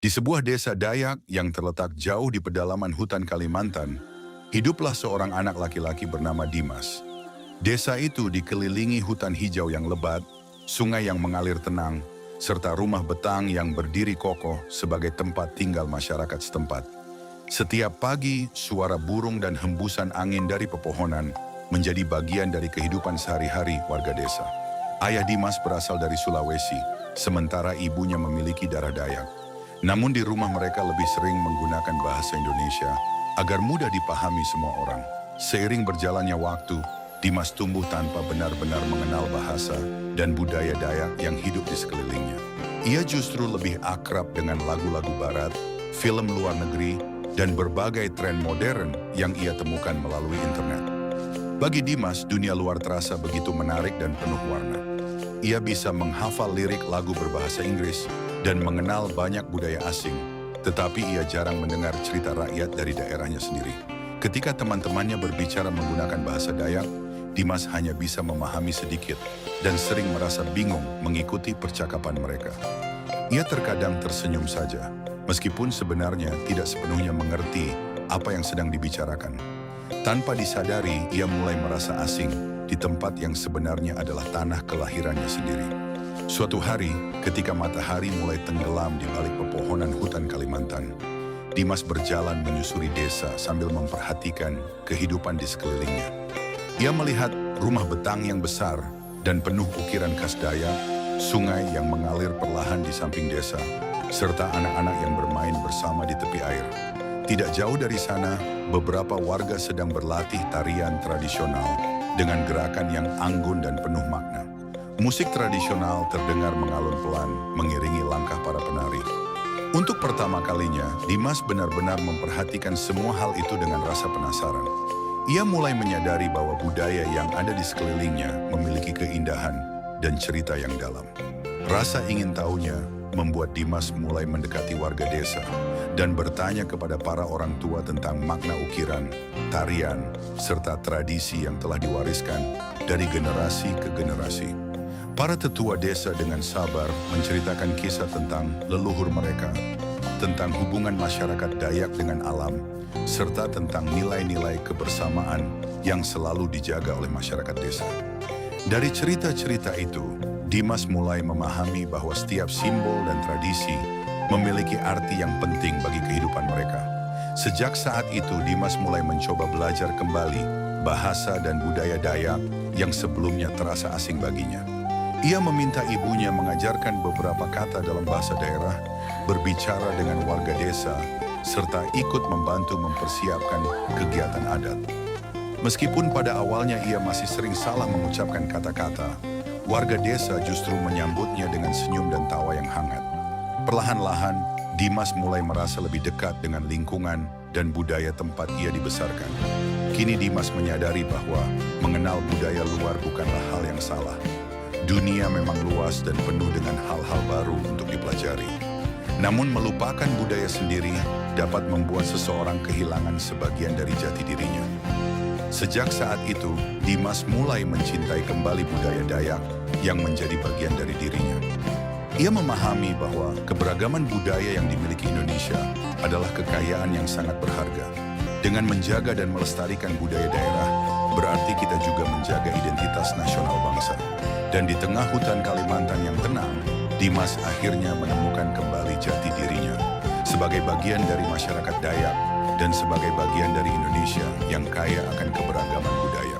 Di sebuah desa Dayak yang terletak jauh di pedalaman hutan Kalimantan, hiduplah seorang anak laki-laki bernama Dimas. Desa itu dikelilingi hutan hijau yang lebat, sungai yang mengalir tenang, serta rumah betang yang berdiri kokoh sebagai tempat tinggal masyarakat setempat. Setiap pagi, suara burung dan hembusan angin dari pepohonan menjadi bagian dari kehidupan sehari-hari warga desa. Ayah Dimas berasal dari Sulawesi, sementara ibunya memiliki darah Dayak. Namun di rumah mereka lebih sering menggunakan bahasa Indonesia agar mudah dipahami semua orang. Seiring berjalannya waktu, Dimas tumbuh tanpa benar-benar mengenal bahasa dan budaya Dayak yang hidup di sekelilingnya. Ia justru lebih akrab dengan lagu-lagu barat, film luar negeri, dan berbagai tren modern yang ia temukan melalui internet. Bagi Dimas, dunia luar terasa begitu menarik dan penuh warna. Ia bisa menghafal lirik lagu berbahasa Inggris dan mengenal banyak budaya asing, tetapi ia jarang mendengar cerita rakyat dari daerahnya sendiri. Ketika teman-temannya berbicara menggunakan bahasa Dayak, Dimas hanya bisa memahami sedikit dan sering merasa bingung mengikuti percakapan mereka. Ia terkadang tersenyum saja, meskipun sebenarnya tidak sepenuhnya mengerti apa yang sedang dibicarakan. Tanpa disadari, ia mulai merasa asing di tempat yang sebenarnya adalah tanah kelahirannya sendiri. Suatu hari, ketika matahari mulai tenggelam di balik pepohonan hutan Kalimantan, Dimas berjalan menyusuri desa sambil memperhatikan kehidupan di sekelilingnya. Ia melihat rumah betang yang besar dan penuh ukiran khas Dayak, sungai yang mengalir perlahan di samping desa, serta anak-anak yang bermain bersama di tepi air. Tidak jauh dari sana, beberapa warga sedang berlatih tarian tradisional dengan gerakan yang anggun dan penuh makna. Musik tradisional terdengar mengalun pelan, mengiringi langkah para penari. Untuk pertama kalinya, Dimas benar-benar memperhatikan semua hal itu dengan rasa penasaran. Ia mulai menyadari bahwa budaya yang ada di sekelilingnya memiliki keindahan dan cerita yang dalam. Rasa ingin tahunya membuat Dimas mulai mendekati warga desa dan bertanya kepada para orang tua tentang makna ukiran, tarian, serta tradisi yang telah diwariskan dari generasi ke generasi. Para tetua desa dengan sabar menceritakan kisah tentang leluhur mereka, tentang hubungan masyarakat Dayak dengan alam, serta tentang nilai-nilai kebersamaan yang selalu dijaga oleh masyarakat desa. Dari cerita-cerita itu, Dimas mulai memahami bahwa setiap simbol dan tradisi memiliki arti yang penting bagi kehidupan mereka. Sejak saat itu, Dimas mulai mencoba belajar kembali bahasa dan budaya Dayak yang sebelumnya terasa asing baginya. Ia meminta ibunya mengajarkan beberapa kata dalam bahasa daerah, berbicara dengan warga desa, serta ikut membantu mempersiapkan kegiatan adat. Meskipun pada awalnya ia masih sering salah mengucapkan kata-kata, warga desa justru menyambutnya dengan senyum dan tawa yang hangat. Perlahan-lahan, Dimas mulai merasa lebih dekat dengan lingkungan dan budaya tempat ia dibesarkan. Kini Dimas menyadari bahwa mengenal budaya luar bukanlah hal yang salah. Dunia memang luas dan penuh dengan hal-hal baru untuk dipelajari. Namun melupakan budaya sendiri dapat membuat seseorang kehilangan sebagian dari jati dirinya. Sejak saat itu, Dimas mulai mencintai kembali budaya Dayak yang menjadi bagian dari dirinya. Ia memahami bahwa keberagaman budaya yang dimiliki Indonesia adalah kekayaan yang sangat berharga. Dengan menjaga dan melestarikan budaya daerah, berarti kita juga menjaga identitas nasional bangsa. Dan di tengah hutan Kalimantan yang tenang, Dimas akhirnya menemukan kembali jati dirinya sebagai bagian dari masyarakat Dayak dan sebagai bagian dari Indonesia yang kaya akan keberagaman budaya.